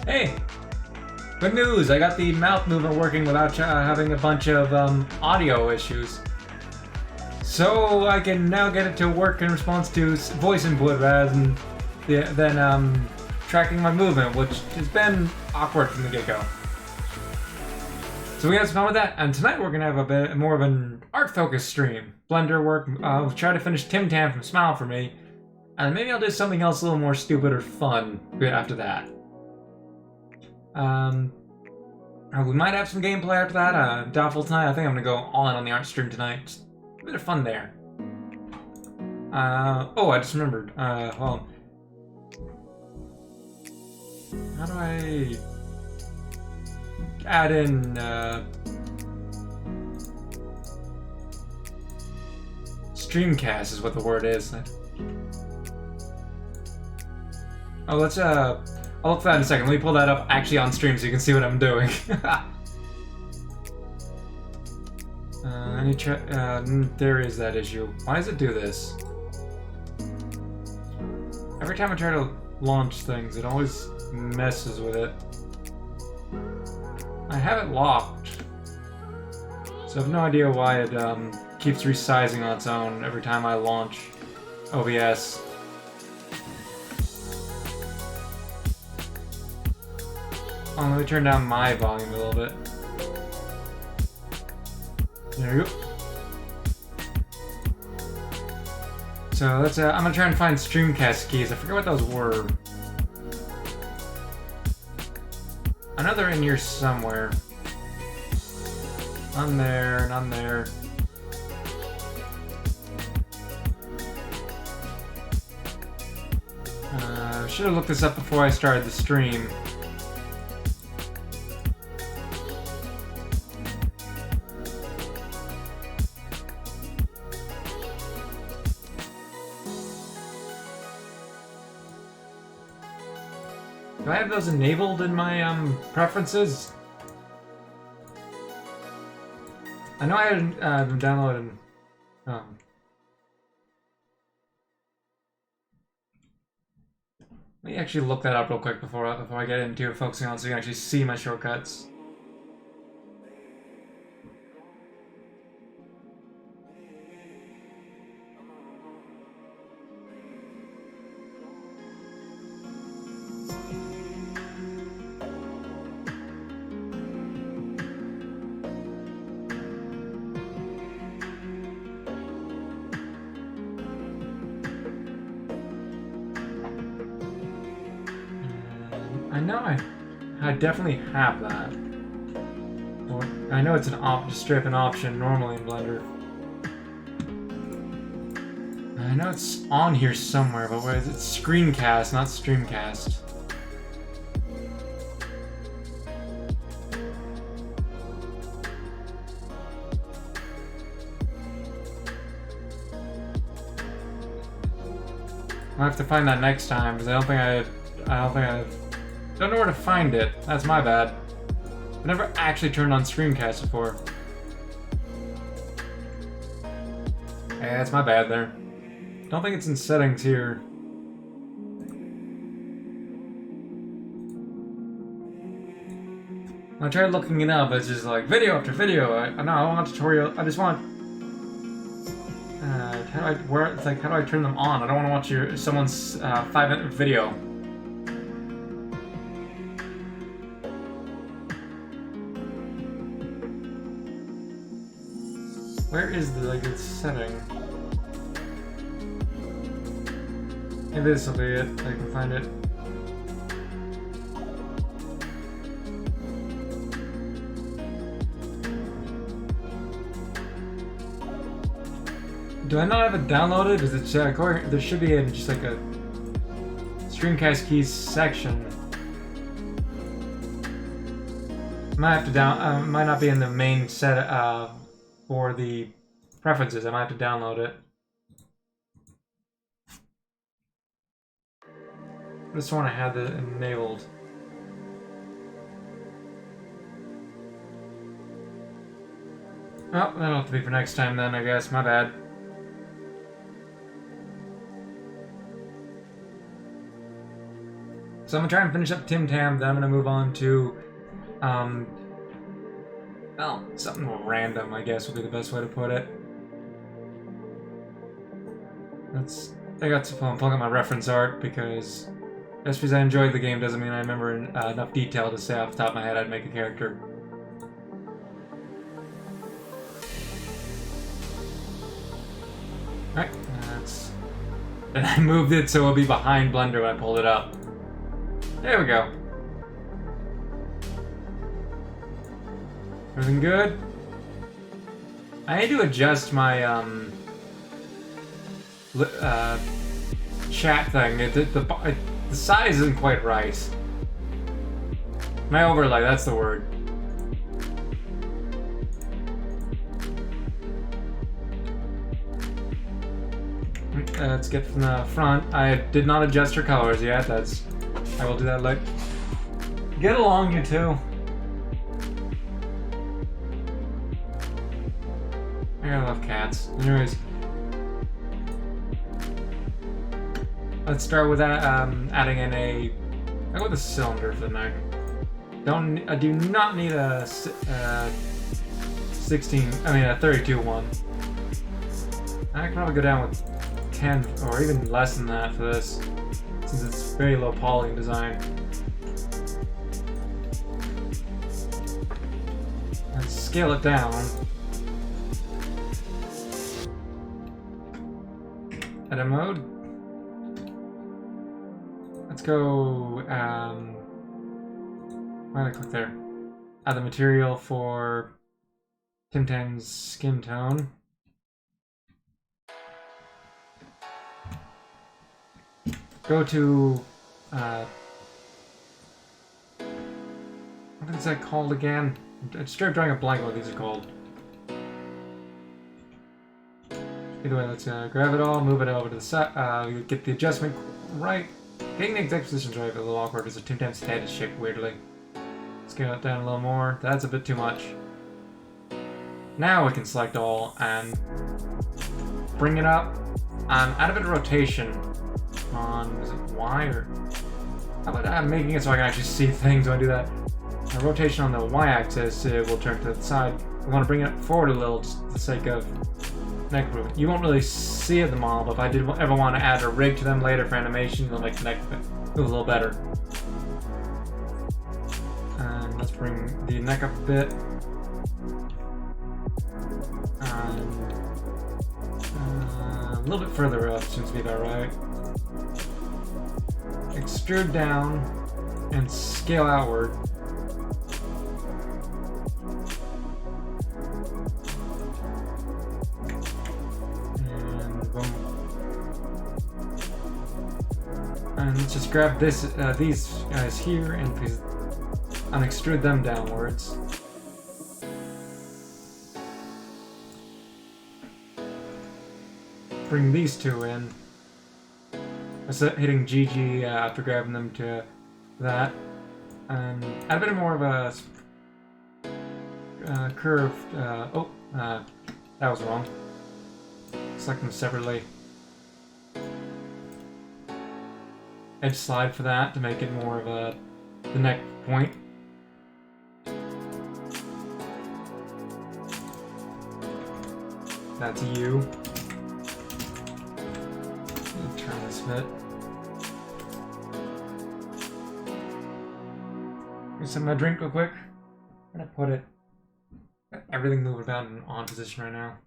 Hey! Good news! I got the mouth movement working without having a bunch of audio issues. So I can now get it to work in response to voice input rather than tracking my movement, which has been awkward from the get-go. So we had some fun with that, and tonight we're gonna have a bit more of an art-focused stream. Blender work. I'll try to finish Tim Tam from Smile for me, and maybe I'll do something else a little more stupid or fun after that. We might have some gameplay after that. Doubtful tonight. I think I'm gonna go all in on the art stream tonight. Just a bit of fun there. Oh, I just remembered. Well, how do I add in Streamcast is what the word is. Oh, let's I'll look for that in a second. Let me pull that up actually on stream so you can see what I'm doing. There is that issue. Why does it do this? Every time I try to launch things, it always messes with it. I have it locked, so I have no idea why it keeps resizing on its own every time I launch OBS. Oh, let me turn down my volume a little bit. There you go. So let's. I'm gonna try and find Streamcast keys. I forget what those were. I know they're in here somewhere. None there. None there. Should have looked this up before I started the stream. Do I have those enabled in my preferences? I know I had them downloaded. Let me actually look that up real quick before I get into focusing on so you can actually see my shortcuts. I know I definitely have that. I know it's straight up an option normally in Blender. I know it's on here somewhere, but where is it? Screencast, not Streamcast. I'll have to find that next time because I don't know where to find it. That's my bad. I've never actually turned on screencast before. Yeah, that's my bad there. Don't think it's in settings here. I tried looking it up, it's just like video after video. I don't want a tutorial, I just want... how do I turn them on? I don't want to watch someone's 5-minute video. Where is the good setting? Maybe this will be it. I can find it. Do I not have it downloaded? Is it there should be just like a screencast keys section. Might have to might not be in the main set for the preferences. I might have to download it. I just want to have it enabled. Oh, that'll have to be for next time then, I guess. My bad. So I'm gonna try and finish up Tim Tam, then I'm gonna move on to, well, something more random, I guess would be the best way to put it. I got to plug up my reference art because just because I enjoyed the game doesn't mean I remember enough detail to say off the top of my head I'd make a character. Alright, and I moved it so it'll be behind Blender when I pulled it up. There we go. Everything good? I need to adjust my chat thing. The size isn't quite right. My overlay, that's the word. Let's get from the front. I did not adjust her colors yet. I will do that later. Get along, you two. I love cats. Anyways, let's start with adding in I'll go with a cylinder for the neck. I do not need a 32 one. I could probably go down with 10 or even less than that for this, since it's very low poly design. Let's scale it down. Edit mode. Let's go, why did I click there? Add the material for TimTam's skin tone. Go to, what is that called again? I started drawing a blank what these are called. Either way, let's grab it all, move it over to the side, get the adjustment right. Getting the exact positions right is a little awkward because the TimTam's head is shaped weirdly. Scale it down a little more. That's a bit too much. Now we can select all and bring it up. Add a bit of rotation on, is it Y or? How about making it so I can actually see things when I do that? A rotation on the Y-axis will turn to the side. We want to bring it forward a little just for the sake of neck movement. You won't really see it in the model, but if I did ever want to add a rig to them later for animation, it'll make the neck move a little better. And let's bring the neck up a bit. And a little bit further up seems to be about right. Extrude down and scale outward. And let's just grab these guys here and extrude them downwards. Bring these two in. Hitting GG after grabbing them to that. And add a bit more of a curve. That was wrong. Select them separately. Edge slide for that to make it more of the neck point. That's you. Turn this a bit. Get some of my drink real quick. I'm gonna put it. Everything moving about in on position right now.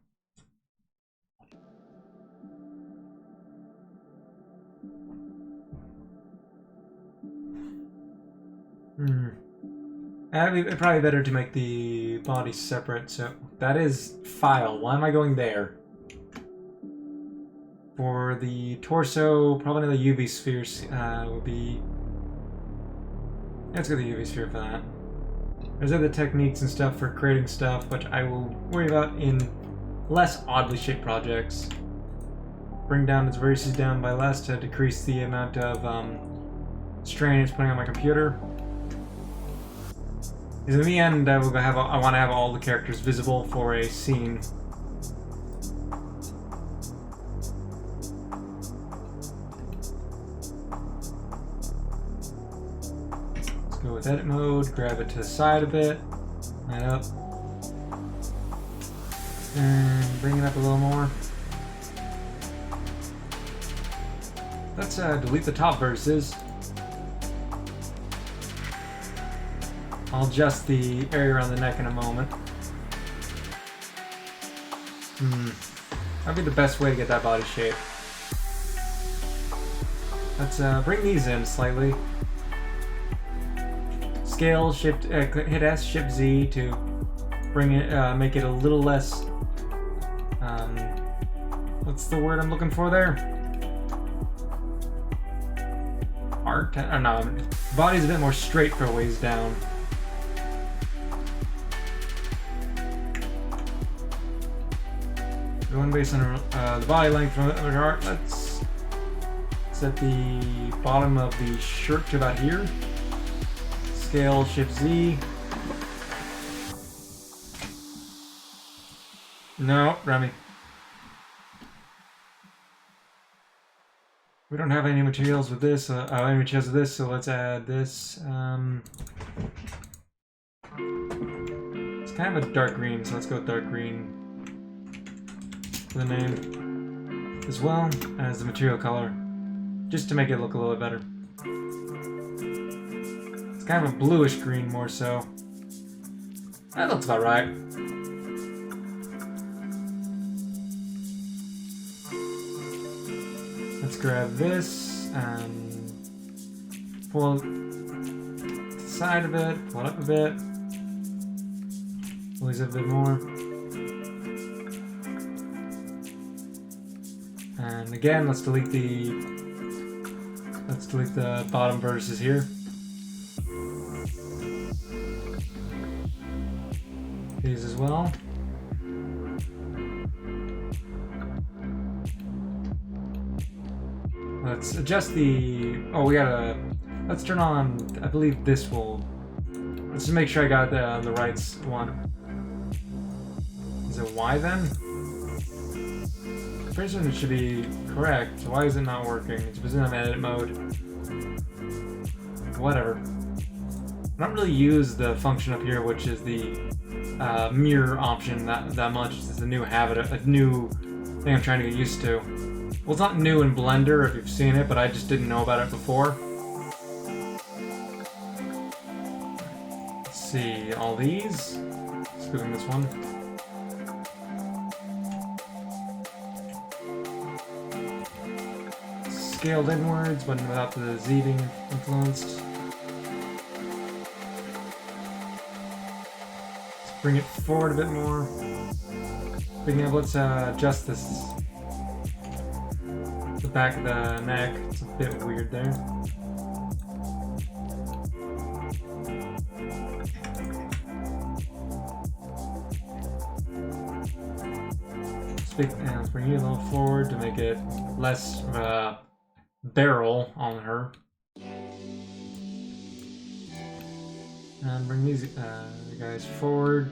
It'd probably better to make the body separate. So that is file. Why am I going there? For the torso, probably the UV spheres would be. Let's go the UV sphere for that. There's other techniques and stuff for creating stuff, which I will worry about in less oddly shaped projects. Bring down its vertices down by less to decrease the amount of strain it's putting on my computer. Because in the end, I want to have all the characters visible for a scene. Let's go with edit mode, grab it to the side a bit, line up, and bring it up a little more. Let's delete the top vertices. I'll adjust the area around the neck in a moment. That'd be the best way to get that body shape. Let's bring these in slightly. Scale, shift, hit S, shift Z to bring it, make it a little less. What's the word I'm looking for there? Art? I don't know. Body's a bit more straight for a ways down. Going based on the body length from the art, let's set the bottom of the shirt to about here. Scale, shift Z. No, Remy. We don't have any materials with this, so let's add this. It's kind of a dark green, so let's go with dark green. The name, as well as the material color, just to make it look a little bit better. It's kind of a bluish green more so. That looks about right. Let's grab this and pull it to the side a bit, pull it up a bit, squeeze it a bit more. And again, let's delete the bottom vertices here. These as well. Let's adjust the. Oh, let's turn on. I believe this will. Let's just make sure I got the right one. Is it Y then? Pretty soon it should be correct. So why is it not working? It's because I'm in edit mode. Whatever. I don't really use the function up here, which is the mirror option that much. It's a new habit, a new thing I'm trying to get used to. Well, it's not new in Blender if you've seen it, but I just didn't know about it before. Let's see, all these. Excluding this one. Scaled inwards, but without the Z being influenced. Let's bring it forward a bit more. Speaking of, let's adjust this. The back of the neck. It's a bit weird there. Let's bring you a little forward to make it less barrel on her. And bring these guys forward.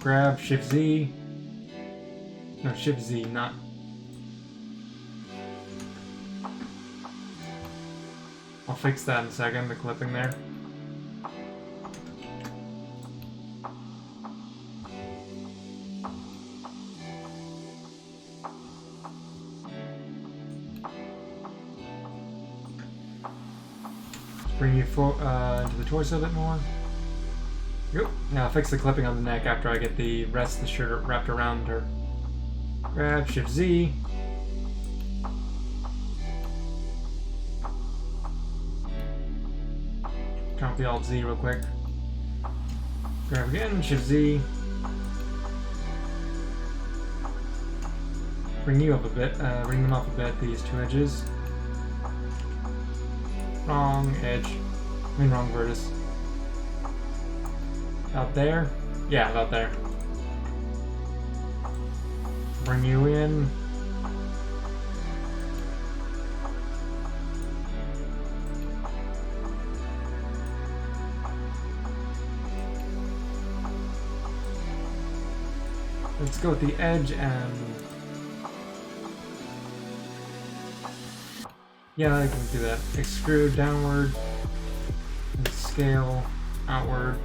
grab Shift Z. No, Shift Z, not. I'll fix that in a second, the clipping there. Bring you into the torso a bit more. Yep. Now I'll fix the clipping on the neck after I get the rest of the shirt wrapped around her. Grab Shift Z. Turn off the Alt Z real quick. Grab again, Shift Z. Bring you up a bit, bring them up a bit, these two edges. Wrong edge. I mean, wrong vertex. About there? Yeah, about there. Bring you in. Let's go with the edge and... Yeah, I can do that. Extrude downward and scale outward.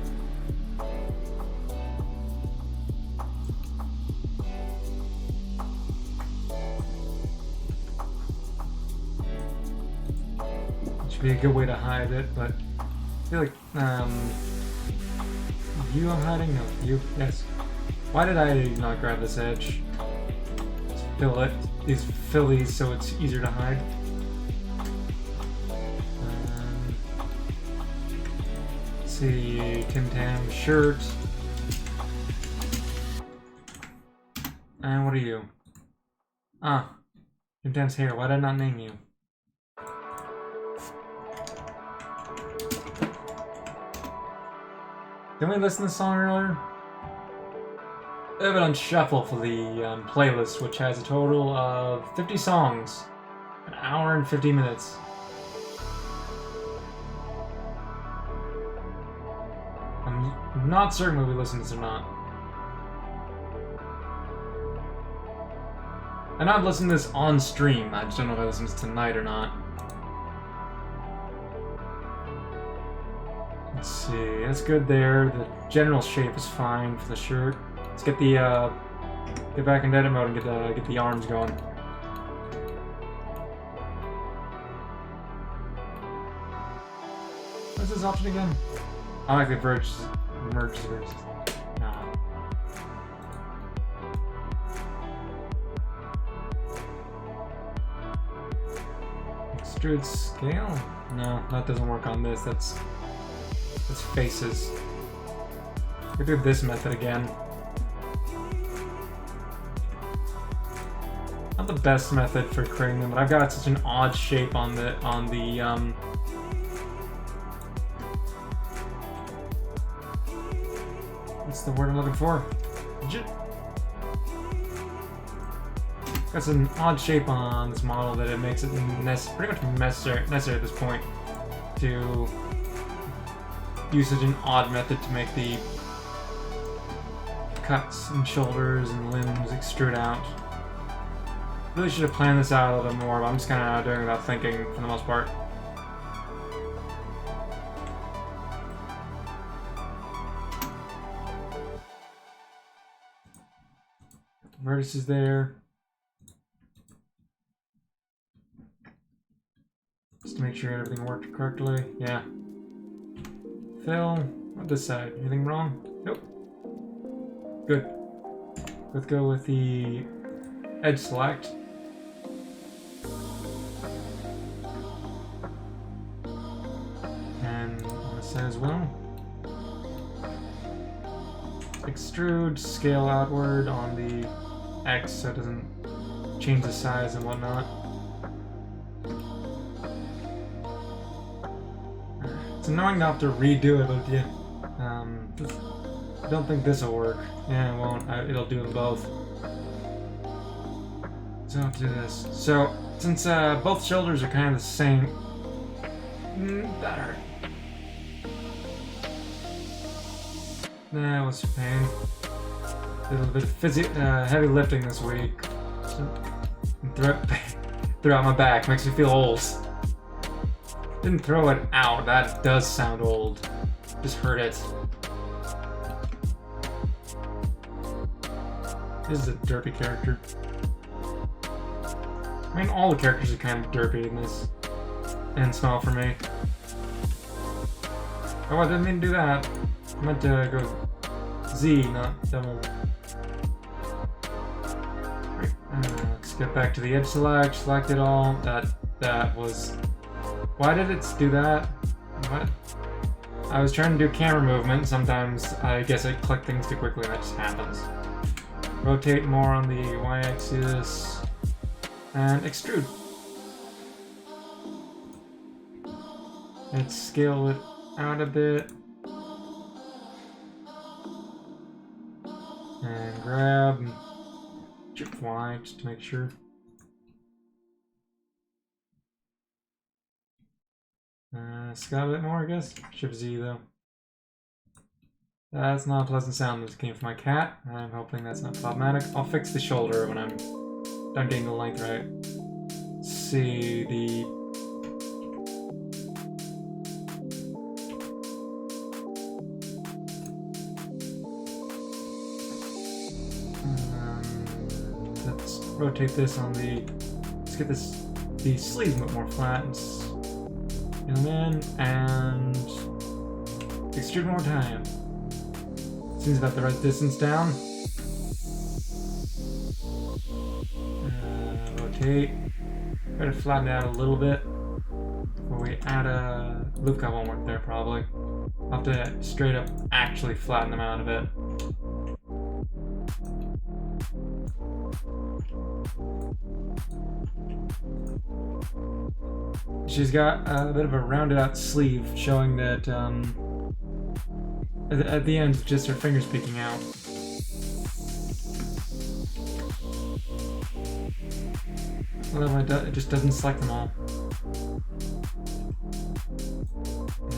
Should be a good way to hide it, but I feel like you I'm hiding? No, you, yes. Why did I not grab this edge? Let's fill it. Fill these so it's easier to hide. See, Tim Tam shirt. And what are you? Ah, Tim Tam's hair. Why did I not name you? Didn't we listen to this song earlier? I have it on shuffle for the playlist, which has a total of 50 songs, an hour and 50 minutes. I'm not certain whether we listen to this or not. I know I've listened to this on stream, I just don't know if I listened to this tonight or not. Let's see, that's good there. The general shape is fine for the shirt. Let's get the get back in edit mode and get the arms going. What's this option again? I like the merge versus. Nah. Extrude scale? No, that doesn't work on this. That's faces. We do this method again. Not the best method for creating them, but I've got such an odd shape on the what's the word I'm looking for? Got an odd shape on this model that it makes it pretty much necessary at this point to use such an odd method to make the cuts and shoulders and limbs extrude out. Really should have planned this out a little bit more, but I'm just kind of doing it without thinking for the most part. Vertices there. Just to make sure everything worked correctly. Yeah. Fill. On this side. Anything wrong? Nope. Good. Let's go with the edge select. And on this side as well. Extrude, scale outward on the X so it doesn't change the size and whatnot. It's annoying not to redo it, but yeah. I don't think this will work. Yeah, it won't. It'll do them both. So I'll do this. So, since both shoulders are kind of the same, that hurt. That was a pain. A little bit of heavy lifting this week. Throw out my back, makes me feel old. Didn't throw it out, that does sound old. Just heard it. This is a derpy character. I mean, all the characters are kind of derpy in this and small for me. Oh, I didn't mean to do that. I meant to go Z, not double. Right, let's get back to the edge select it all. That was... Why did it do that? What? I was trying to do camera movement. Sometimes I guess I click things too quickly and that just happens. Rotate more on the y-axis and extrude. Let's scale it out a bit. And grab Shift Y just to make sure. Scale a bit more, I guess. Shift Z though. That's not a pleasant sound that came from my cat. I'm hoping that's not problematic. I'll fix the shoulder when I'm done getting the length right. Let's see the... let's rotate this on the... Let's get the sleeve a bit more flat. And then, and extrude one more time. Seems about the right distance down. Rotate. Try to flatten it out a little bit before we add a loop cut. Won't work there probably. I'll have to straight up actually flatten them out a bit. She's got a bit of a rounded out sleeve showing that at the end, just her fingers peeking out. Well, it just doesn't select them all.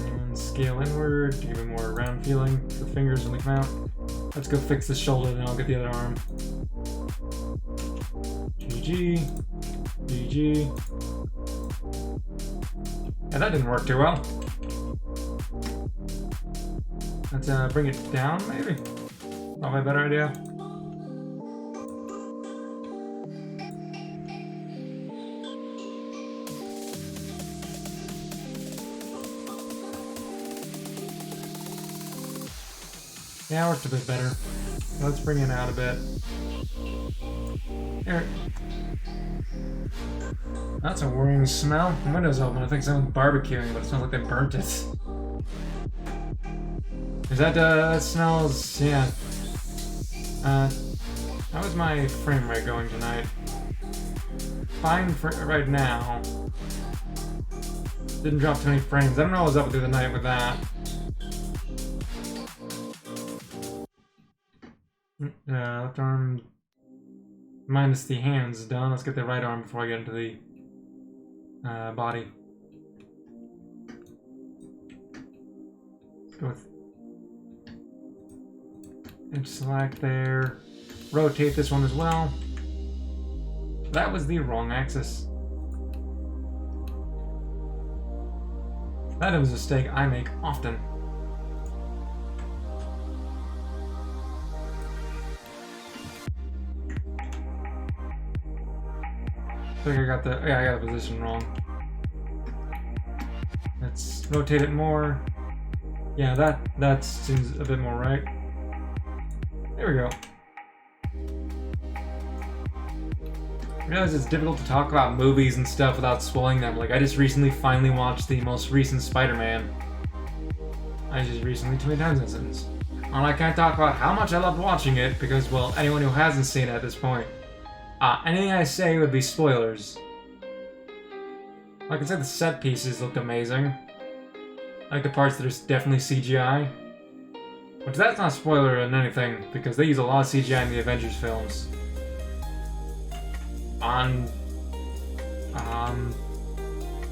And scale inward to give it more round feeling. The fingers when they come out. Let's go fix the shoulder, then I'll get the other arm. GG. GG. Yeah, that didn't work too well. Let's bring it down, maybe? Probably a better idea. Yeah, it worked a bit better. Let's bring it out a bit. Here. That's a worrying smell. The window's open. I think someone's barbecuing, but it smells like they burnt it. Is that smells, yeah. How is my frame rate going tonight? Fine for right now. Didn't drop too many frames. I don't know what was up through the night with that. Left arm minus the hands done. Let's get the right arm before I get into the body. Let's go with edge select there. Rotate this one as well. That was the wrong axis. That is a mistake I make often. I think I got the, yeah, I got the position wrong. Let's rotate it more. Yeah, that seems a bit more right. There we go. I realize it's difficult to talk about movies and stuff without spoiling them. Like, I just recently finally watched the most recent Spider-Man. I just recently too many times in a sentence. And I can't talk about how much I loved watching it because, well, anyone who hasn't seen it at this point, anything I say would be spoilers. Like I said, the set pieces looked amazing. Like the parts that are definitely CGI. Which that's not a spoiler in anything, because they use a lot of CGI in the Avengers films.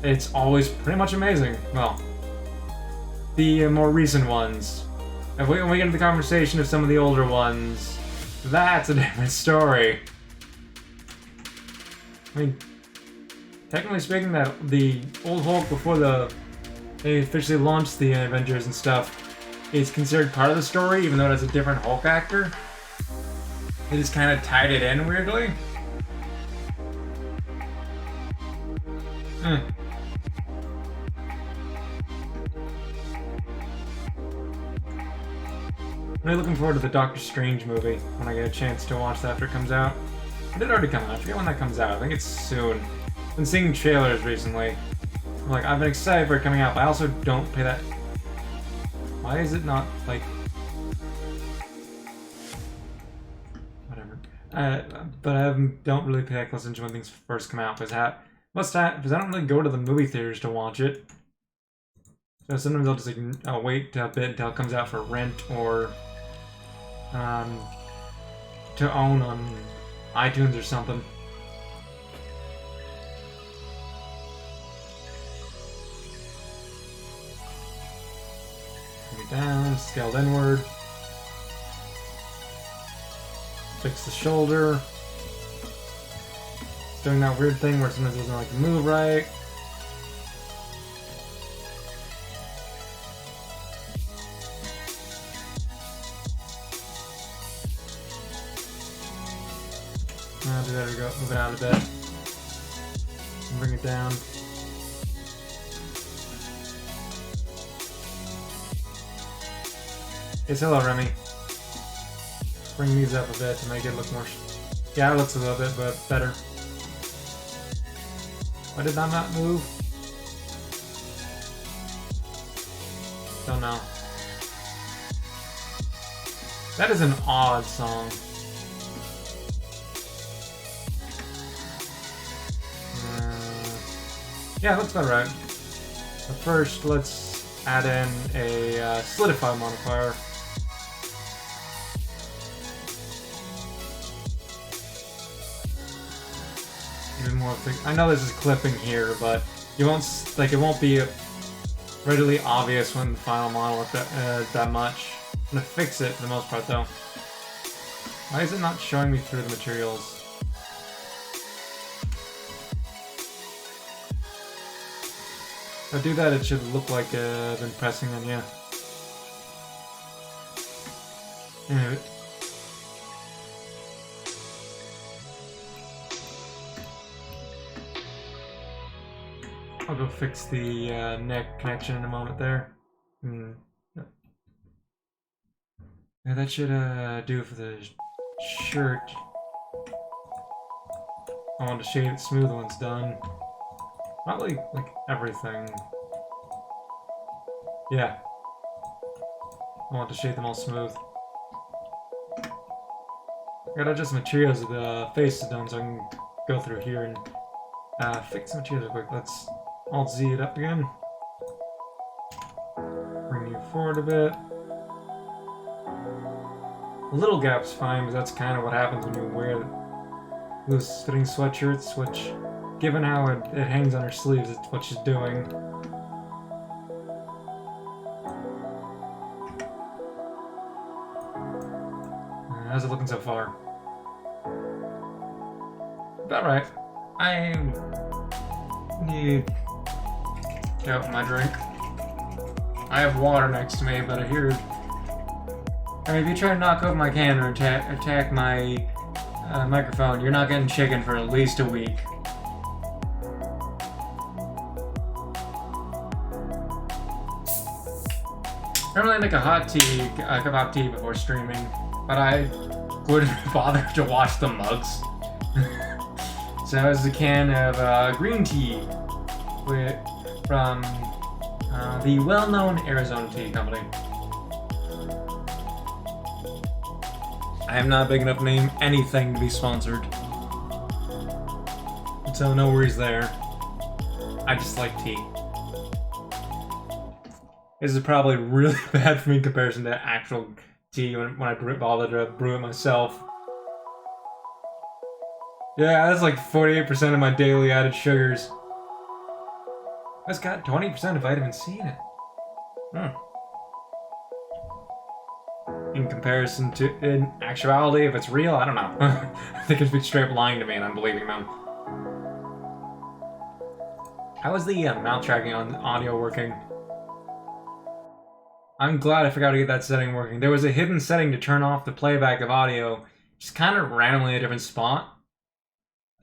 It's always pretty much amazing. Well, the more recent ones. When we get into the conversation of some of the older ones, That's a different story. I mean, technically speaking, that the old Hulk before they officially launched the Avengers and stuff is considered part of the story, even though it has a different Hulk actor. They just kind of tied it in weirdly. I'm really looking forward to the Doctor Strange movie when I get a chance to watch that after it comes out. It did already come out. I forget when that comes out. I think it's soon. I've been seeing trailers recently. Like, I've been excited for it coming out, but I also don't pay that... Why is it not, like... Whatever. But I don't really pay that close attention when things first come out, because I don't really go to the movie theaters to watch it. So sometimes I'll just like, wait a bit until it comes out for rent or to own on iTunes or something. Bring it down, scaled inward. Fix the shoulder. It's doing that weird thing where sometimes it doesn't like move right. There we go. Move it out a bit. And bring it down. Yes, hello, Remy. Bring these up a bit to make it look more... Yeah, it looks a little bit but better. Why did that not move? Don't know. That is an odd song. Yeah, looks about right. But first, let's add in a solidify modifier. Even more thick. I know this is clipping here, but you won't it won't be readily obvious when the final model that much. I'm gonna fix it for the most part, though. Why is it not showing me through the materials? If I do that, it should look like I've been pressing on, yeah. Anyway. I'll go fix the neck connection in a moment there. Yeah, that should do for the shirt. I want to shade it smooth when it's done. Probably like everything. Yeah. I want to shade them all smooth. I gotta adjust the materials of the face is done so I can go through here and fix the materials real quick. Let's Alt Z it up again. Bring you forward a bit. A little gap's fine, because that's kind of what happens when you wear loose fitting sweatshirts, which, given how it hangs on her sleeves, it's what she's doing. How's it looking so far? About right. I need to get out my drink. I have water next to me, but I hear... I mean, if you try to knock over my can or attack my microphone, you're not getting chicken for at least a week. I normally like a cup of hot tea before streaming, but I wouldn't bother to wash the mugs. So this is a can of green tea from the well-known Arizona Tea Company. I am not a big enough name anything to be sponsored. So no worries there. I just like tea. This is probably really bad for me in comparison to actual tea when I bother to brew it myself. Yeah, that's like 48% of my daily added sugars. That's got 20% of vitamin C in it. in comparison to in actuality. If it's real, I don't know. I think it's been straight up lying to me and I'm believing them. How is the mouth tracking on audio working? I'm glad I forgot to get that setting working. There was a hidden setting to turn off the playback of audio, just kind of randomly a different spot.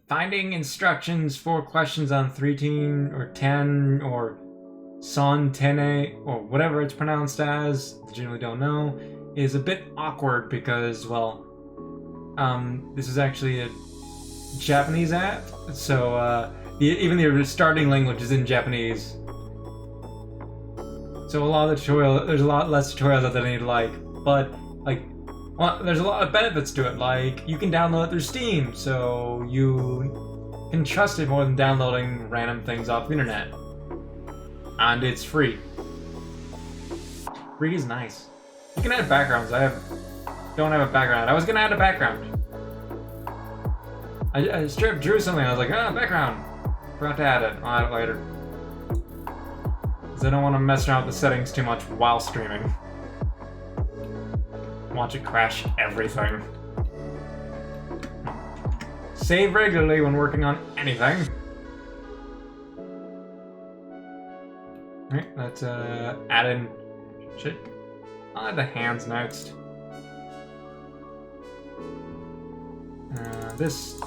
Finding instructions for questions on 13 or 10 or Son Tene or whatever it's pronounced as, I generally don't know, is a bit awkward because, well, this is actually a Japanese app, so even the starting language is in Japanese. So a lot of the tutorial, there's a lot less tutorials that I need to like, but like, well, there's a lot of benefits to it. Like you can download it through Steam, so you can trust it more than downloading random things off the internet, and it's free. Free is nice. You can add backgrounds. Don't have a background. I was gonna add a background. I straight drew something. I was like, background. Forgot to add it. I'll add it later. Because I don't want to mess around with the settings too much while streaming. Watch it crash everything. Save regularly when working on anything. Alright, let's add in... Shit. I'll add the hands next. This...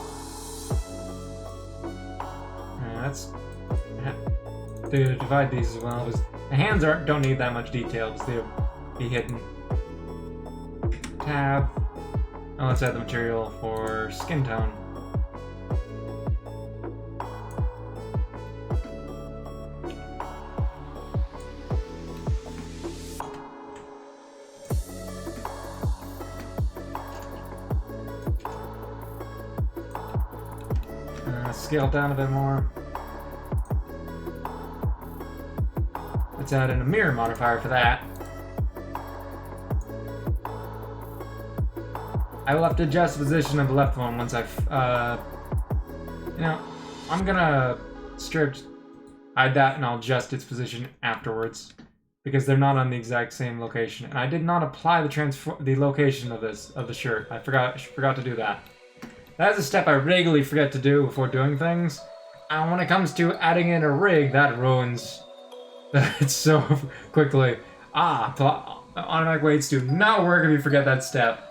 that's... to divide these as well. The hands don't need that much detail, because they'll be hidden. Tab. Oh, let's add the material for skin tone. Scale it down a bit more. Let's add in a mirror modifier for that. I will have to adjust the position of the left one once I've, you know, I'm gonna hide that and I'll adjust its position afterwards because they're not on the exact same location. And I did not apply the location of the shirt. I forgot to do that. That is a step I regularly forget to do before doing things. And when it comes to adding in a rig, that ruins it so quickly. Automatic weights do not work if you forget that step.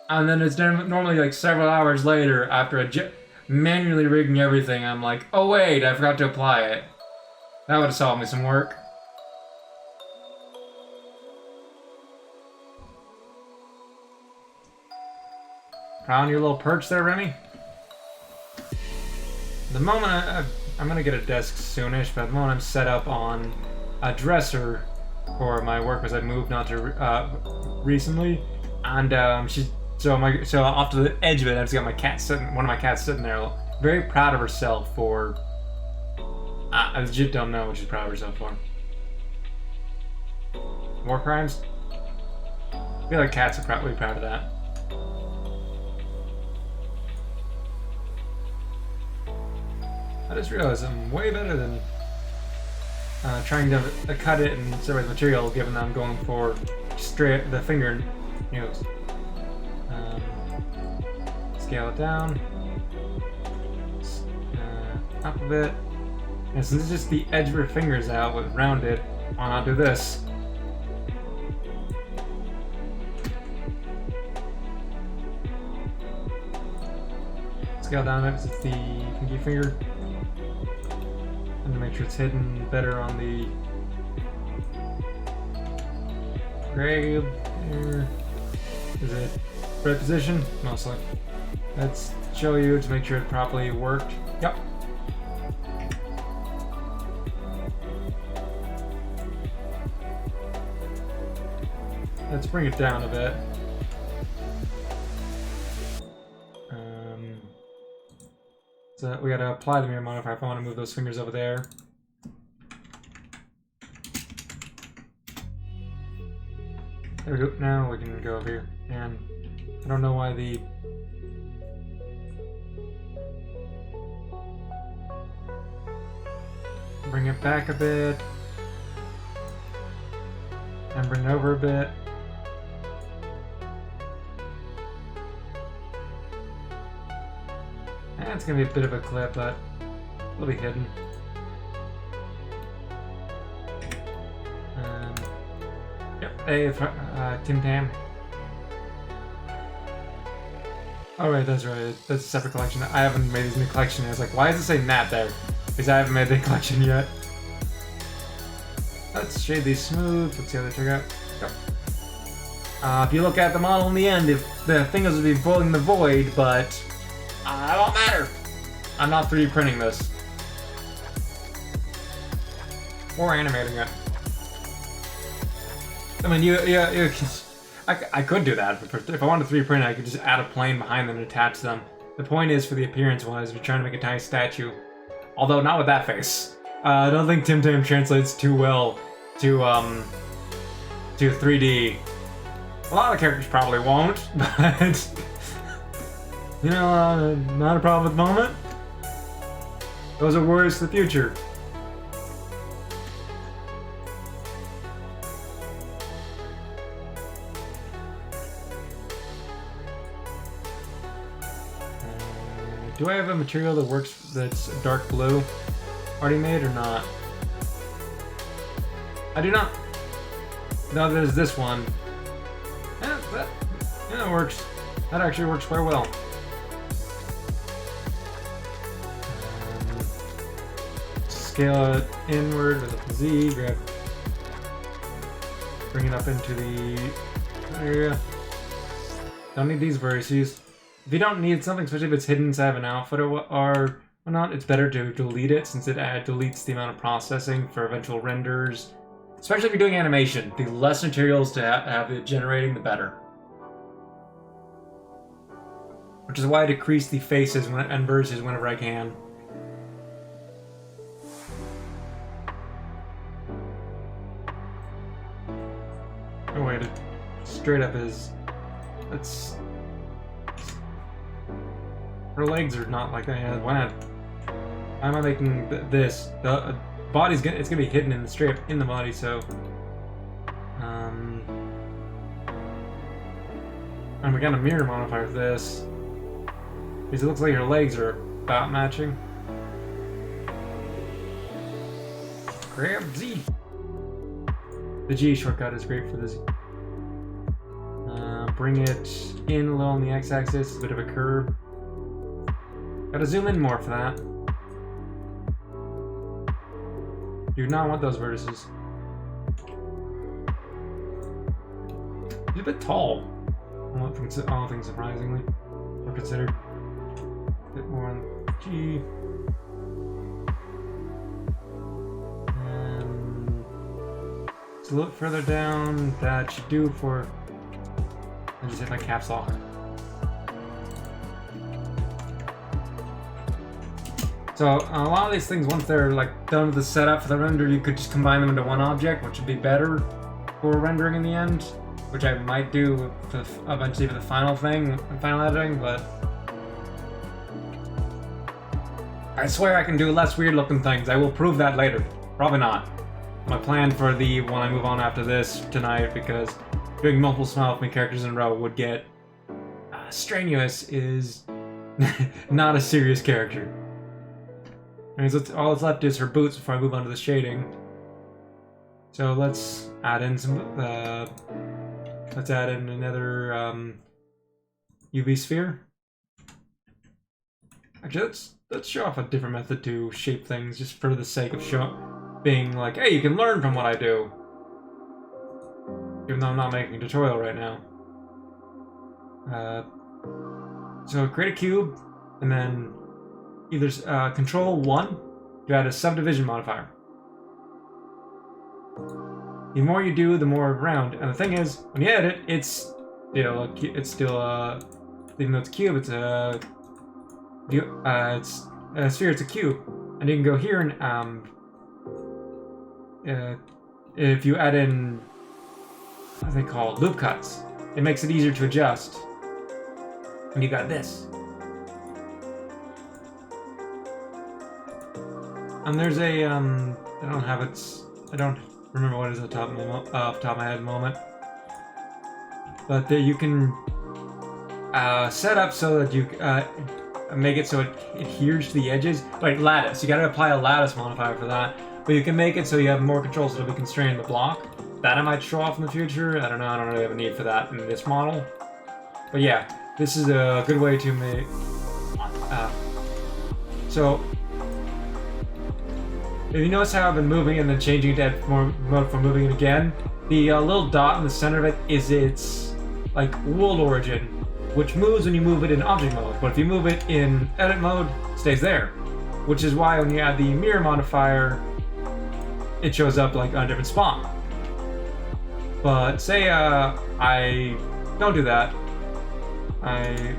And then it's normally like several hours later after manually rigging everything, I'm like, oh wait, I forgot to apply it. That would have solved me some work. Proud of your little perch there, Remy? The moment I'm gonna get a desk soonish, but at the moment I'm set up on a dresser for my work because I moved not to recently, and so off to the edge of it, I've just got one of my cats sitting there, very proud of herself for. I legit don't know what she's proud of herself for. War crimes? I feel like cats are probably proud of that. I just realized I'm way better than trying to cut it and separate the material, given that I'm going for straight the finger nails. Scale it down, up a bit. And since it's just the edge of your fingers out with rounded, why not do this? Scale down it, it's the pinky finger. And to make sure it's hidden better on the gray here. Is it right position? Mostly. Let's show you to make sure it properly worked. Yep. Let's bring it down a bit. So we gotta apply the mirror modifier if I want to move those fingers over there. There we go. Now we can go over here. And I don't know why the... Bring it back a bit. And bring it over a bit. It's gonna be a bit of a clip, but it'll be hidden. Yep. Hey, Tim Tam. Oh right, that's right. That's a separate collection. I haven't made this new collection. I was like, why does it say Nat there? Because I haven't made the collection yet. Let's shade these smooth. Let's see how they turn out. Go. If you look at the model in the end, if the thing is to be boiling the void, but it won't matter. I'm not 3D printing this or animating it. I mean, I could do that, but if I wanted to 3D print it, I could just add a plane behind them and attach them. The point is, for the appearance-wise, we're trying to make a tiny statue. Although, not with that face. I don't think TimTam translates too well to 3D. A lot of characters probably won't, but... you know, not a problem at the moment. Those are worries for the future. Do I have a material that works that's dark blue already made or not? I do not. No, there's this one. Yeah, that works. That actually works quite well. Scale it inward with a Z, bring it up into the area. Don't need these vertices. If you don't need something, especially if it's hidden inside of an outfit or whatnot, it's better to delete it since it deletes the amount of processing for eventual renders. Especially if you're doing animation, the less materials to have it generating, the better. Which is why I decrease the faces and verses whenever I can. Oh wait, it straight up is... That's... Her legs are not like that. Yeah, why not? Why am I making this? The body's it's gonna be hidden in the strip in the body, so and we got a mirror modifier for this because it looks like her legs are about matching. Grab Z. The G shortcut is great for this. Bring it in a little on the x-axis. It's a bit of a curve. Gotta zoom in more for that. Do not want those vertices. He's a bit tall. All things surprisingly. Or considered. A bit more on G. And just a little further down. That should do for. I just hit my caps lock. So a lot of these things, once they're like done with the setup for the render, you could just combine them into one object, which would be better for rendering in the end, which I might do eventually for the final thing, final editing, but I swear I can do less weird looking things. I will prove that later. Probably not. My plan for the when I move on after this tonight, because doing multiple Smile With Me characters in a row would get strenuous, is not a serious character. All that's left is her boots before I move on to the shading. So let's add in some. Let's add in another UV sphere. Actually, let's show off a different method to shape things, just for the sake of being like, hey, you can learn from what I do. Even though I'm not making a tutorial right now. So create a cube, and then either Control 1 to add a subdivision modifier. The more you do, the more round. And the thing is, when you edit, it's still even though it's a cube, it's a sphere. It's a cube, and you can go here and if you add in what they call loop cuts, it makes it easier to adjust. And you got this. And there's a I don't remember what it is off the top of my head at the moment. But you can set up so that make it so it adheres to the edges. Like lattice, you gotta apply a lattice modifier for that. But you can make it so you have more control, so it'll be constrained the block. That I might show off in the future. I don't know. I don't really have a need for that in this model. But yeah, this is a good way to make. So if you notice how I've been moving and then changing it to edit mode for moving it again, the little dot in the center of it is its like world origin, which moves when you move it in object mode. But if you move it in edit mode, it stays there. Which is why when you add the mirror modifier, it shows up like on a different spot. But say I don't do that. I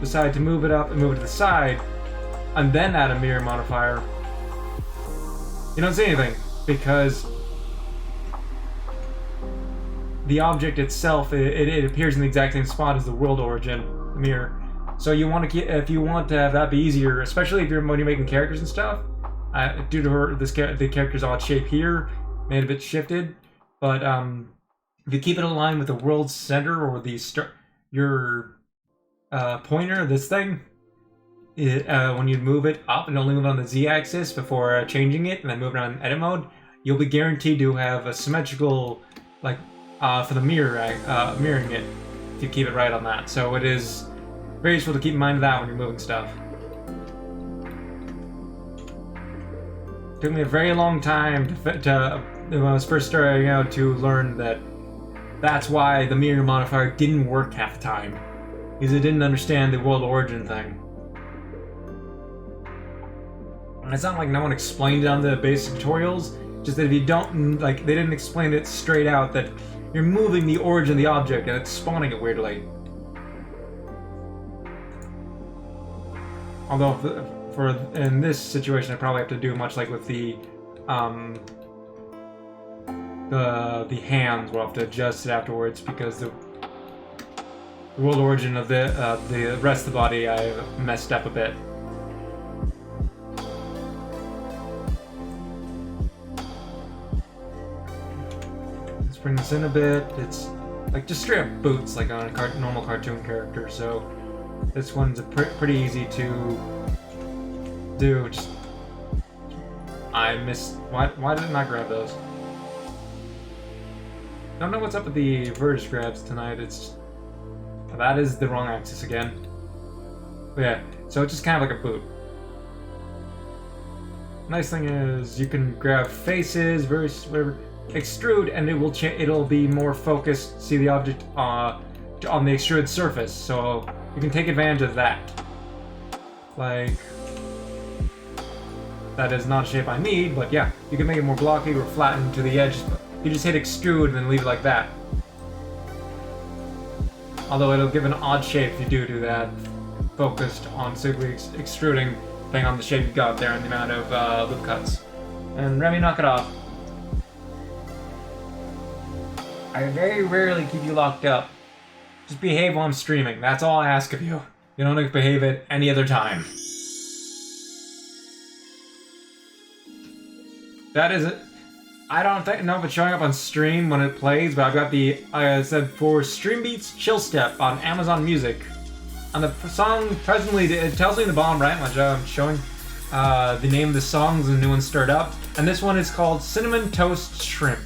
decide to move it up and move it to the side, and then add a mirror modifier. You don't see anything because the object itself it appears in the exact same spot as the world origin mirror. So you want to if you want to have that be easier, especially if when you're making characters and stuff. Due to the character's odd shape here, made a bit shifted. But if you keep it aligned with the world center or the your pointer, this thing, when you move it up and only move it on the Z-axis before changing it, and then move it on edit mode, you'll be guaranteed to have a symmetrical, like for the mirroring it, if you keep it right on that. So it is very useful to keep in mind of that when you're moving stuff. It took me a very long time to when I was first starting out to learn that that's why the mirror modifier didn't work half the time, because it didn't understand the world origin thing. And it's not like no one explained it on the basic tutorials, just that if you don't, like, they didn't explain it straight out that you're moving the origin of the object and it's spawning it weirdly. Although, in this situation, I probably have to do much like with the hands. We'll have to adjust it afterwards because the world origin of the rest of the body I messed up a bit. Let's bring this in a bit. It's like just straight up boots, like on a normal cartoon character. So this one's pretty easy to do. Just I missed. Why did it not grab those? Don't know what's up with the verge grabs tonight. That is the wrong axis again. But yeah, so it's just kind of like a boot. Nice thing is you can grab faces, whatever, extrude, and it'll be more focused. See the object on the extruded surface, so you can take advantage of that. Like, that is not a shape I need, but yeah, you can make it more blocky or flatten to the edge. You just hit extrude and then leave it like that. Although it'll give an odd shape if you do that, focused on simply extruding, depending on the shape you got there and the amount of loop cuts. And Remy, knock it off. I very rarely keep you locked up. Just behave while I'm streaming. That's all I ask of you. You don't have to behave at any other time. That is it. I don't know if it's showing up on stream when it plays, but I've got the, I said, for Stream Beats Chill Step on Amazon Music. On the song, presently, it tells me in the bottom right, I'm showing the name of the songs and the new one stirred up. And this one is called Cinnamon Toast Shrimp.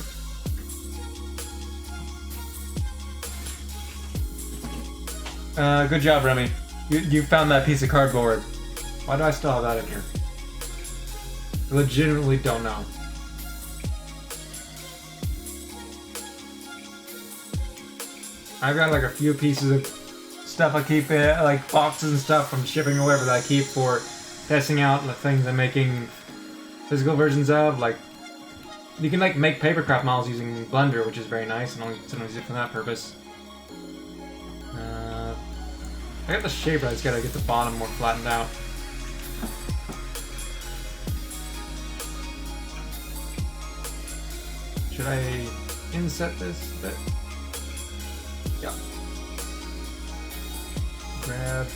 Good job, Remy. You found that piece of cardboard. Why do I still have that in here? I legitimately don't know. I've got like a few pieces of stuff I keep, like boxes and stuff from shipping or whatever that I keep for testing out the things I'm making physical versions of. Like, you can like make papercraft models using Blender, which is very nice, and I'll sometimes use it for that purpose. I got the shape right, I just gotta get the bottom more flattened out. Should I inset this a bit? Yeah. Grab.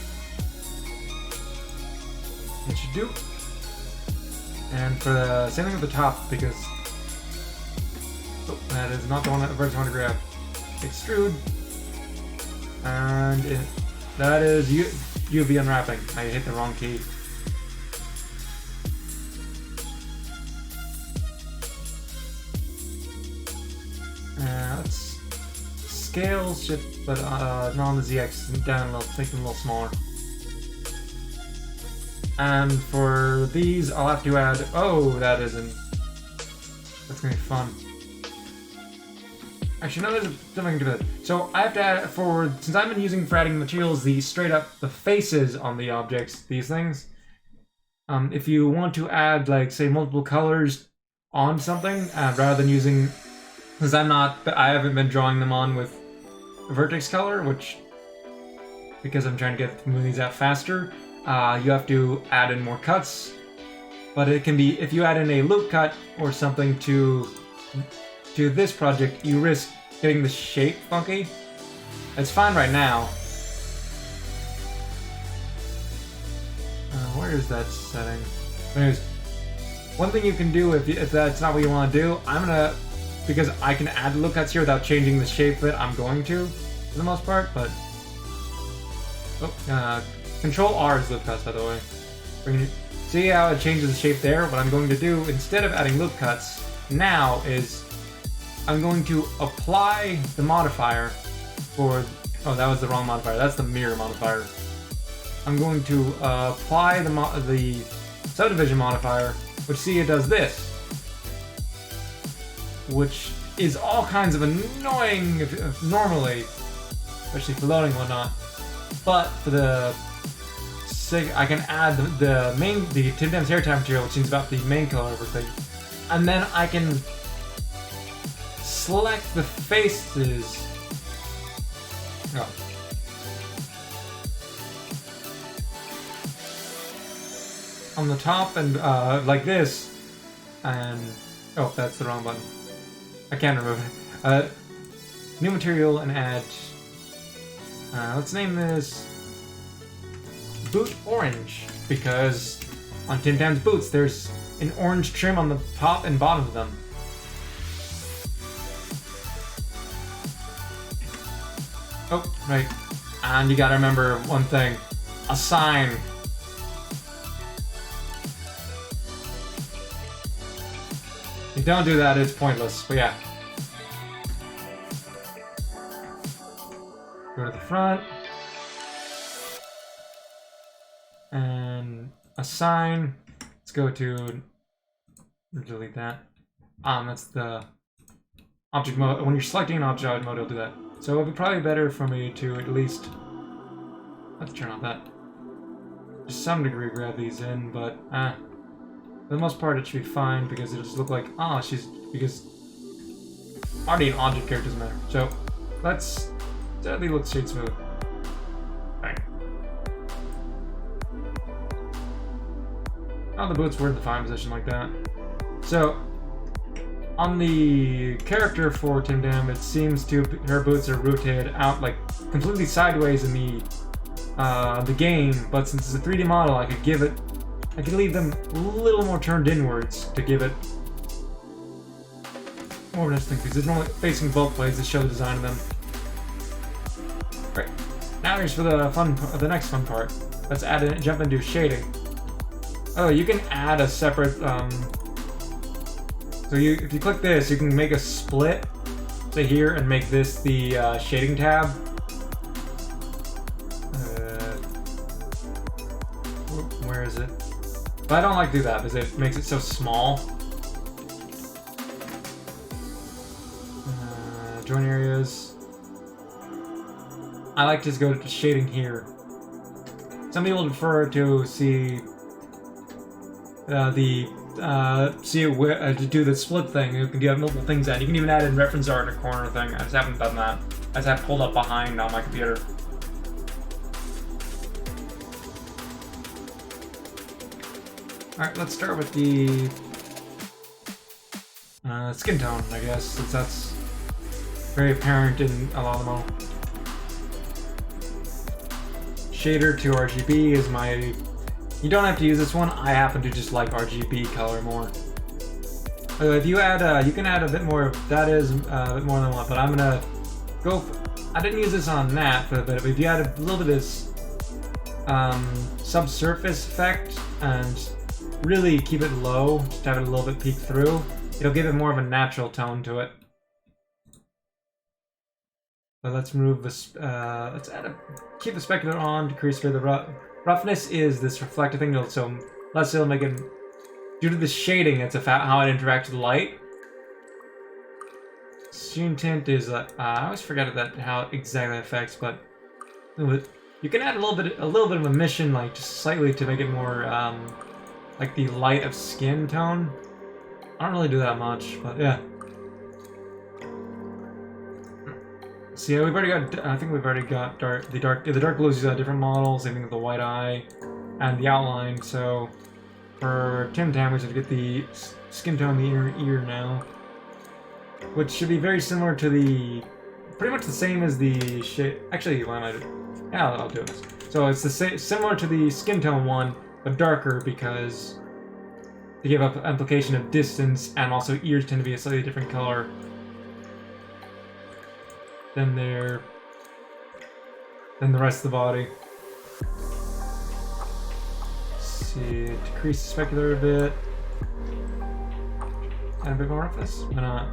It should do. And for the same thing at the top, because that is not the one that I want to grab. Extrude. And that is UV unwrapping. I hit the wrong key. Let's scale shift, but not on the ZX, down a little, make them a little smaller. And for these, I'll have to add. Oh, that isn't. That's gonna be fun. Actually, no, there's something to it. So I have to add since I've been using for adding materials the the faces on the objects, these things. If you want to add like say multiple colors on something, rather than using, because I haven't been drawing them on with a vertex color, because I'm trying to get these out faster. You have to add in more cuts, but it can be if you add in a loop cut or something to this project, you risk getting the shape funky. It's fine right now. Where is that setting? Anyways, one thing you can do if that's not what you want to do, because I can add loop cuts here without changing the shape that I'm going to, for the most part, but Control R is loop cuts, by the way. See how it changes the shape there? What I'm going to do, instead of adding loop cuts, now is I'm going to apply the modifier for... Oh, that was the wrong modifier. That's the mirror modifier. I'm going to apply the subdivision modifier, which see it does this. Which is all kinds of annoying normally, especially for loading and whatnot. But for the I can add the TimTam's hair tie material, which seems about the main color of everything, and then I can select the faces. Oh. On the top and like this, and oh, that's the wrong button. I can't remove it. New material and add. Let's name this Boot Orange, because on Tim Tam's boots there's an orange trim on the top and bottom of them. Oh, right. And you gotta remember one thing. A sign. If you don't do that, it's pointless, but yeah. Go to the front. And assign. Let's go to delete that. That's the object mode. When you're selecting an object mode, it'll do that. So it'd be probably better for me to at least let's turn off that. To some degree grab these in, but for the most part it should be fine because it'll just look like because already an object character doesn't matter. So let's steadily look straight smooth. Bang. Oh, the boots were in the fine position like that. So, on the character for Tim Tam, it seems her boots are rotated out like completely sideways in the game. But since it's a 3D model, I could leave them a little more turned inwards to give it more interesting because it's normally facing both ways to show the design of them. Right. Now here's for the next fun part. Let's jump into shading. Oh, you can add a separate, if you click this, you can make a split, say here, and make this the shading tab. Where is it? But I don't like to do that because it makes it so small. Join areas. I like to just go to shading here. Some people prefer to see to do the split thing. You can have multiple things in. You can even add in reference art in a corner thing. I just haven't done that. I just have it pulled up behind on my computer. Alright, let's start with the skin tone, I guess, since that's very apparent in a lot of them all. Shader to RGB is my... You don't have to use this one. I happen to just like RGB color more. If you add, you can add a bit more. That is a bit more than one, but I'm gonna go. I didn't use this on that for a bit, but if you add a little bit of this, subsurface effect and really keep it low, just have it a little bit peek through, it'll give it more of a natural tone to it. But let's move this. Let's keep the specular on, decrease for the roughness is this reflective thing, so less it'll make it. Due to the shading, it's how it interacts with light. Sheen tint is I always forget how it exactly affects, but you can add a little bit of emission, like just slightly to make it more like the light of skin tone. I don't really do that much, but yeah. So yeah, we've already got. I think we've already got the dark blues. Use different models, same thing with the white eye and the outline. So for TimTam, we should get the skin tone, the inner ear now, which should be very similar to pretty much the same as the shade. Actually, why am I? Yeah, I'll do this. So it's similar to the skin tone one, but darker because to give up implication of distance, and also ears tend to be a slightly different color than the rest of the body. Let's see, decrease the specular a bit. Add a bit more of this? Why not?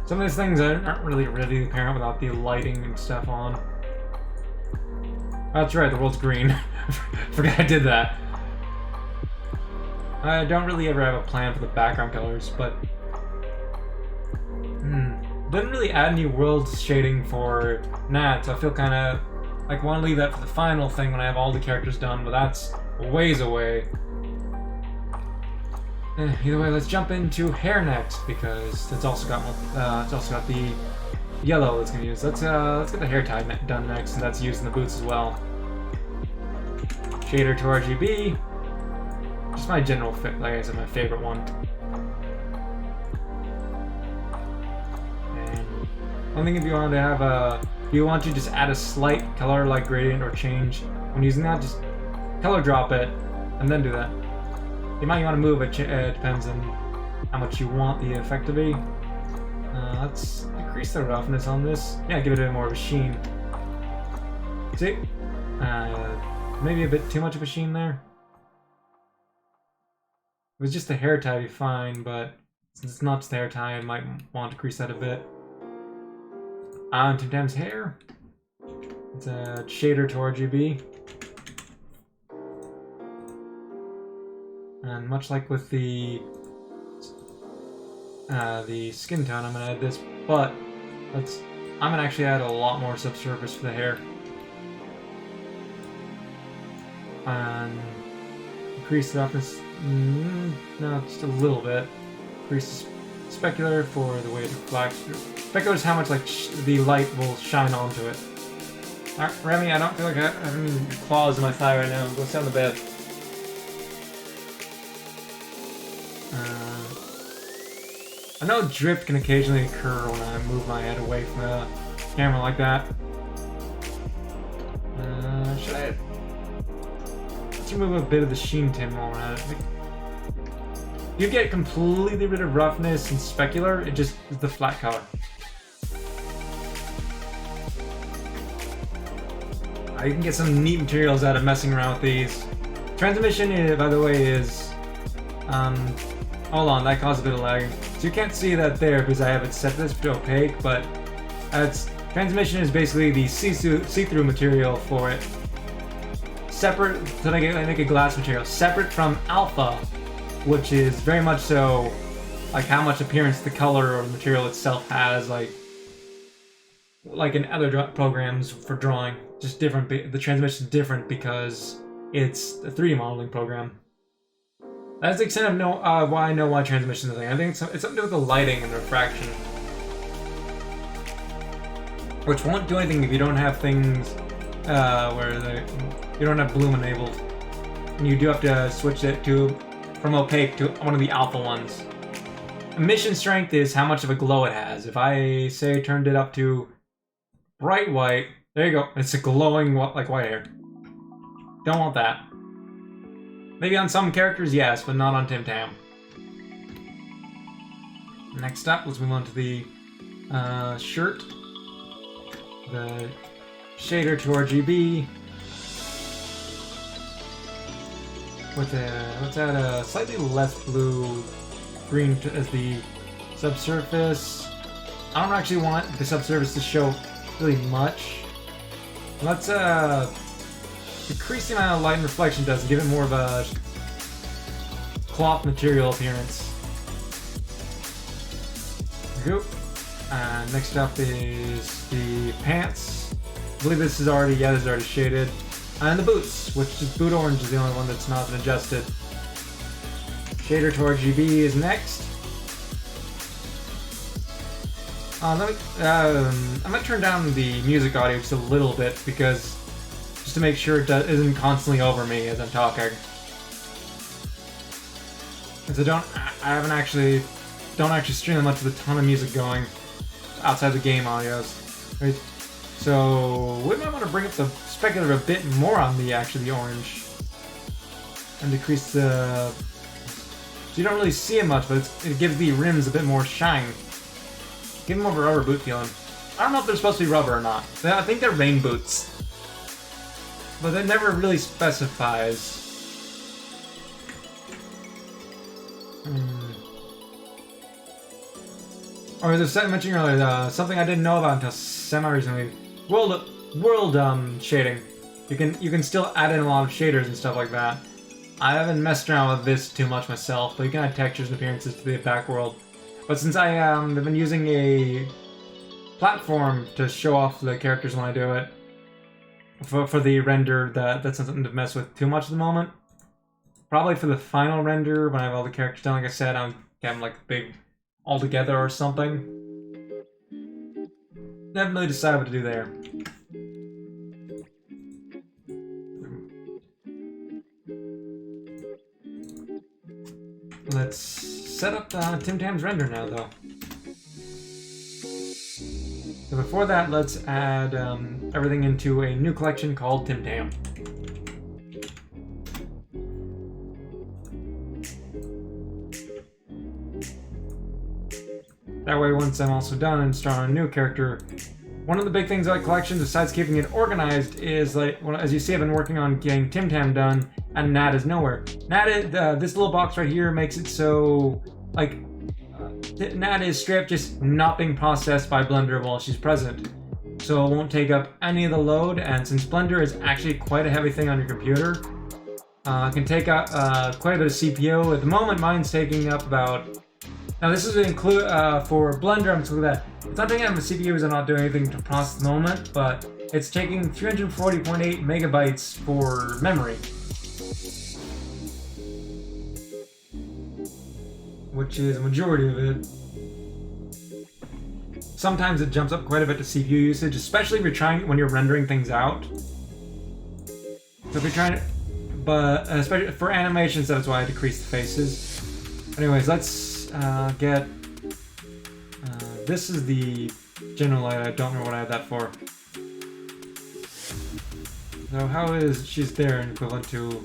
Some of these things aren't really apparent without the lighting and stuff on. Oh, that's right, the world's green. Forgot I did that. I don't really ever have a plan for the background colors, but didn't really add any world shading for Nat, so I feel kind of like want to leave that for the final thing when I have all the characters done, but that's ways away. Either way, let's jump into hair next because it's also got the yellow it's gonna use. Let's get the hair tie done next, and that's used in the boots as well. Shader to RGB, just my general fit. Like I said, my favorite one. One thing, if you want to have if you want to just add a slight color like gradient or change when using that, just color drop it and then do that. The amount you want to move it depends on how much you want the effect to be. Let's decrease the roughness on this. Yeah, give it a bit more of a sheen. See? Maybe a bit too much of a sheen there. If it was just the hair tie, it'd be fine, but since it's not just the hair tie, I might want to decrease that a bit. On TimTam's hair, it's a shader to RGB, and much like with the skin tone, I'm gonna add this, but I'm gonna actually add a lot more subsurface for the hair, and increase the roughness. No, just a little bit. Increase specular for the way it reflects. Specular is how much like the light will shine onto it. Alright, Remy, I don't feel like I have any claws in my thigh right now. Go sit on the bed. I know drift can occasionally occur when I move my head away from the camera like that. Should I? Let's remove a bit of the sheen tint while we're at it. You get completely rid of roughness and specular, it just is the flat color. You can get some neat materials out of messing around with these. Transmission, by the way, is hold on, that caused a bit of lagging. So you can't see that there because I have it set this to opaque, but transmission is basically the see-through material for it. Separate, so I make a glass material, separate from alpha, which is very much so like how much appearance the color or the material itself has, like in other programs for drawing. Just different. The transmission is different because it's a 3D modeling program. That's the extent of why I know why transmission is a thing. I think it's something to do with the lighting and refraction, which won't do anything if you don't have things where you don't have bloom enabled. And you do have to switch it from opaque to one of the alpha ones. Emission strength is how much of a glow it has. If I say turned it up to bright white, there you go. It's a glowing like white hair. Don't want that. Maybe on some characters, yes, but not on TimTam. Next up, let's move on to the shirt. The shader to RGB. with let's add a slightly less blue green as the subsurface. I don't actually want the subsurface to show really much. Let's decrease the amount of light and reflection does and give it more of a cloth material appearance. Go. Next up is the pants. I believe this is already, this is already shaded. And the boots, which is boot orange is the only one that's not been adjusted. Shader to RGB is next. I'm gonna turn down the music audio just a little bit because just to make sure it isn't constantly over me as I'm talking. Because I don't actually stream much with a ton of music going outside the game audios. Right? So we might want to bring up the specular a bit more on the orange and decrease the. So you don't really see it much, but it gives the rims a bit more shine. Give them more of a rubber boot feeling. I don't know if they're supposed to be rubber or not. I think they're rain boots, but it never really specifies. Or as I mentioned earlier, something I didn't know about until semi-recently. World shading. You can still add in a lot of shaders and stuff like that. I haven't messed around with this too much myself, but you can add textures and appearances to the back world. But since I have been using a platform to show off the characters when I do it, for the render, that's not something to mess with too much at the moment. Probably for the final render, when I have all the characters done, like I said, I'm getting like big all together or something. I haven't really decided what to do there. Let's set up TimTam's render now, though. So before that, let's add everything into a new collection called TimTam. That way, once I'm also done and start on a new character, one of the big things about collections, besides keeping it organized, is like, well, as you see, I've been working on getting TimTam done, and Nat is nowhere. This little box right here makes it so, like, Nat is straight up just not being processed by Blender while she's present. So it won't take up any of the load, and since Blender is actually quite a heavy thing on your computer, it can take up quite a bit of CPU. At the moment, mine's taking up about. Now this is include for Blender. I'm including that it's not taking up the CPUs. I'm not doing anything to process at the moment, but it's taking 340.8 megabytes for memory, which is a majority of it. Sometimes it jumps up quite a bit to CPU usage, especially if you're when you're rendering things out. So if you're trying to, but especially for animations, that's why I decreased the faces. Anyways, let's get. This is the general light. I don't know what I have that for. So how is she's there equivalent to?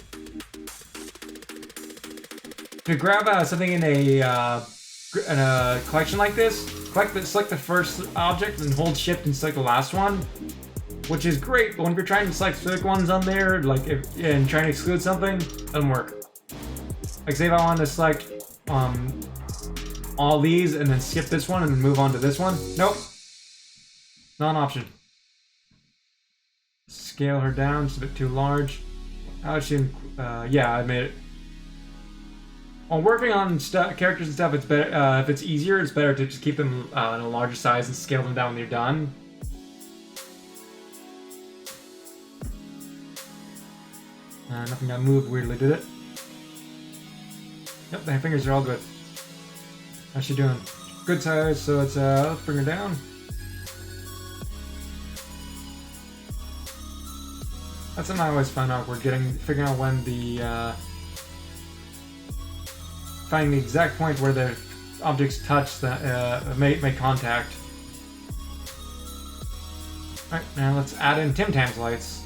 To grab something in a collection like this, select the first object and hold shift and select the last one, which is great. But when you're trying to select specific ones on there, like and trying to exclude something, doesn't work. Like say if I want to select all these and then skip this one and then move on to this one, nope, not an option. Scale her down, it's a bit too large. How is she? Yeah, I made it. While working on characters and stuff, it's better if it's easier. It's better to just keep them in a larger size and scale them down when you're done. Nothing got moved weirdly, did it? Yep, the fingers are all good. How's she doing? Good size. So it's let's bring her down. That's something I always find awkward. Figuring out when the finding the exact point where the objects touch that make contact. Alright, now let's add in TimTam's lights.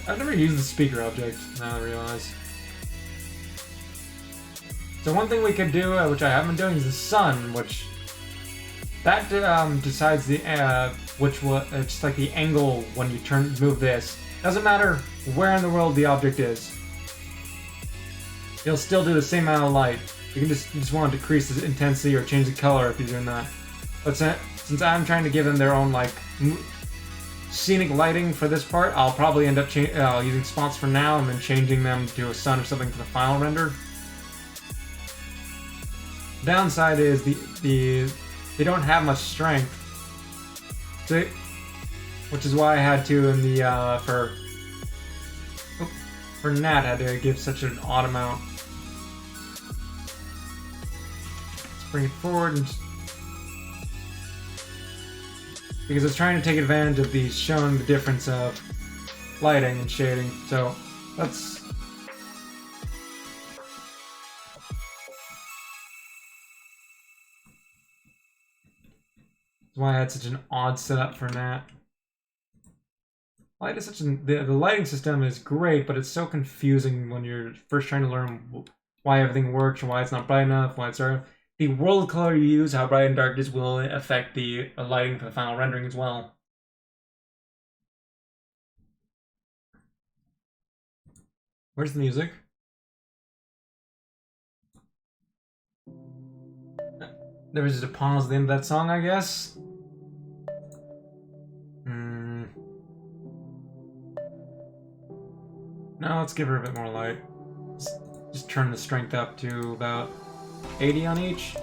I've never used the speaker object, now I realize. So one thing we could do, which I haven't been doing, is the sun, which That decides the just like the angle when you move this. Doesn't matter where in the world the object is. It'll still do the same amount of light. You can just want to decrease the intensity or change the color if you're doing that. But since I'm trying to give them their own like scenic lighting for this part, I'll probably end up using spots for now and then changing them to a sun or something for the final render. Downside is they don't have much strength, so, which is why I had to in the for Nat had to give such an odd amount. Let's bring it forward and because it's trying to take advantage of these showing the difference of lighting and shading. So that's why I had such an odd setup for Nat. Light is the lighting system is great, but it's so confusing when you're first trying to learn why everything works and why it's not bright enough, why it's dark. The world color you use, how bright and dark it is, will affect the lighting for the final rendering as well. Where's the music? There was just a pause at the end of that song, I guess. No, let's give her a bit more light. Just turn the strength up to about 80 on each.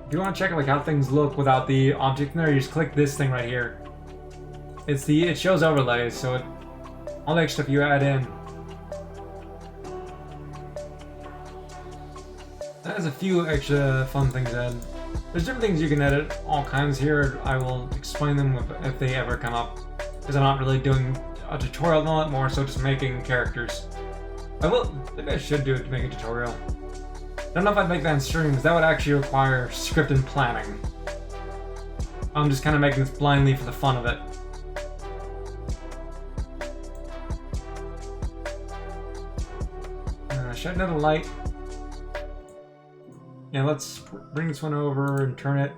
If you want to check like how things look without the object in there, you just click this thing right here. It shows overlays, so all the extra stuff you add in. There's a few extra fun things to add. There's different things you can edit, all kinds here. I will explain them if they ever come up, because I'm not really doing a tutorial on it, more so just making characters. Maybe I should do it to make a tutorial. I don't know if I'd make that in streams. That would actually require script and planning. I'm just kind of making this blindly for the fun of it. Should I know the light? Yeah, let's bring this one over and turn it.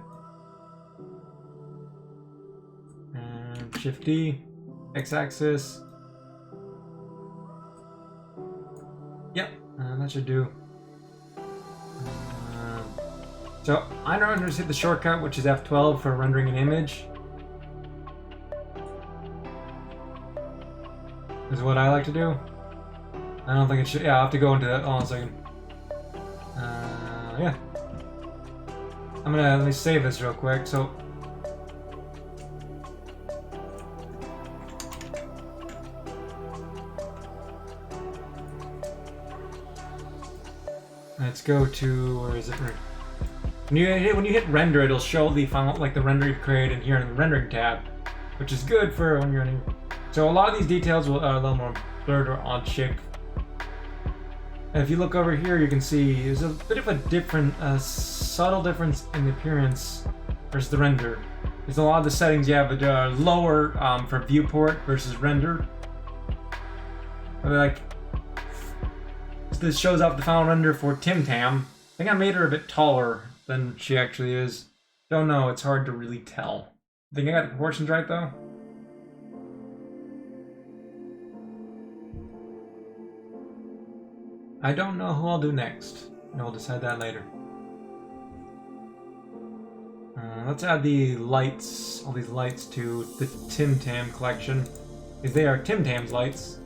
And Shift D, X-axis. Yep, that should do. So I normally just hit the shortcut, which is F12 for rendering an image. This is what I like to do. I don't think it should. Yeah, I'll have to go into that. Hold on a second. Yeah. Let me save this real quick. So. Let's go to, where is it? When you hit render, it'll show the final, like the render you've created here in the rendering tab, which is good for when you're running. So a lot of these details are a little more blurred or odd shaped. And if you look over here, you can see there's a bit of a different, subtle difference in the appearance versus the render. There's a lot of the settings you have that are lower for viewport versus render. Like, this shows up the final render for Tim Tam. I think I made her a bit taller than she actually is. Don't know, it's hard to really tell. I think I got the proportions right though. I don't know who I'll do next. I'll decide that later. Let's add the lights, all these lights to the Tim Tam collection. Because they are Tim Tam's lights.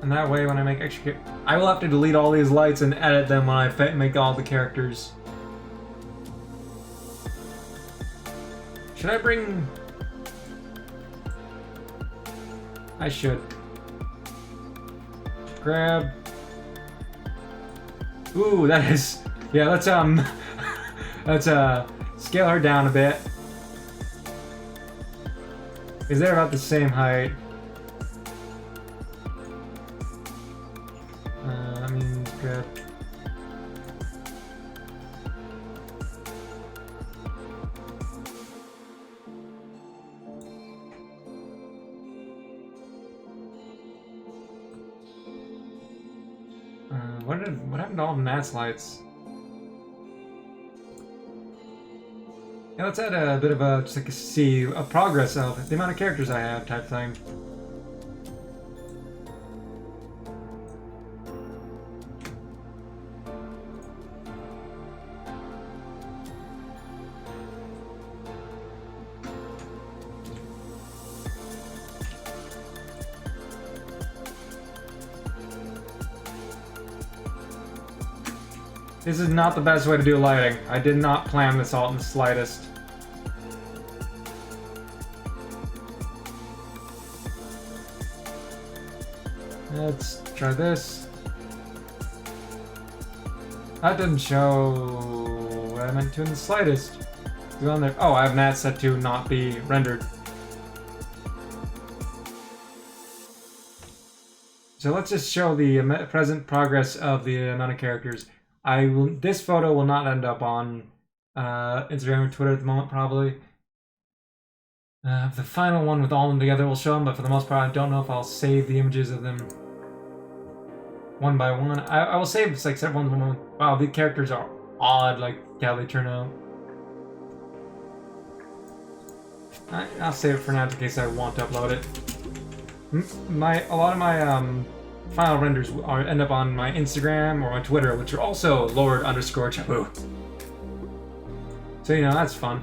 And that way when I make extra I will have to delete all these lights and edit them when I make all the characters. Should I bring... I should. Grab... Ooh, that is... Yeah, let's let's scale her down a bit. Because they're about the same height. What happened to all the Nats lights? Yeah, let's add a bit of a just like a progress of the amount of characters I have type thing. This is not the best way to do lighting. I did not plan this out in the slightest. Let's try this. That didn't show what I meant to in the slightest. Go on there. Oh, I have Nat set to not be rendered. So let's just show the present progress of the amount of characters. This photo will not end up on Instagram or Twitter at the moment, probably. The final one with all of them together will show them, but for the most part, I don't know if I'll save the images of them one by one. I will save like several ones. Wow, the characters are odd, like how they turn out. I'll save it for now in case I want to upload it. A lot of my final renders end up on my Instagram or my Twitter, which are also Lord_Chabu. So you know that's fun.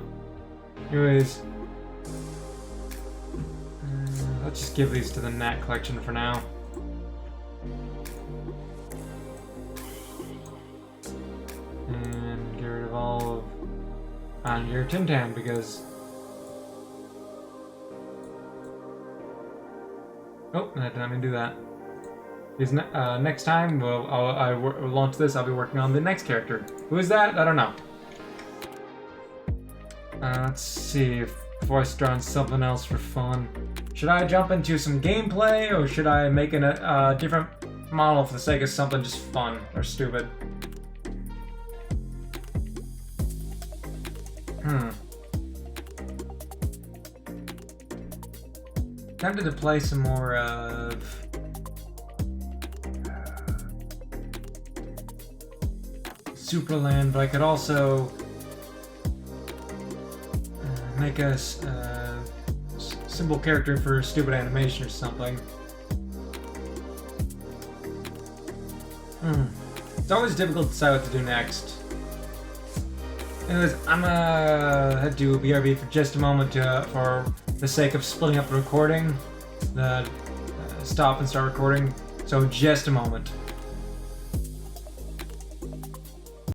Anyways, let's just give these to the Nat collection for now. And get rid of all of your Tim Tam because. Oh, I didn't mean to do that. Because next time I launch this, I'll be working on the next character. Who is that? I don't know. Let's see before I start on something else for fun. Should I jump into some gameplay or should I make a different model for the sake of something just fun or stupid? Tempted to play some more of Superland, but I could also make a simple character for stupid animation or something. It's always difficult to decide what to do next. Anyways, I'm gonna head to BRB for just a moment for the sake of splitting up the recording, stop and start recording. So just a moment.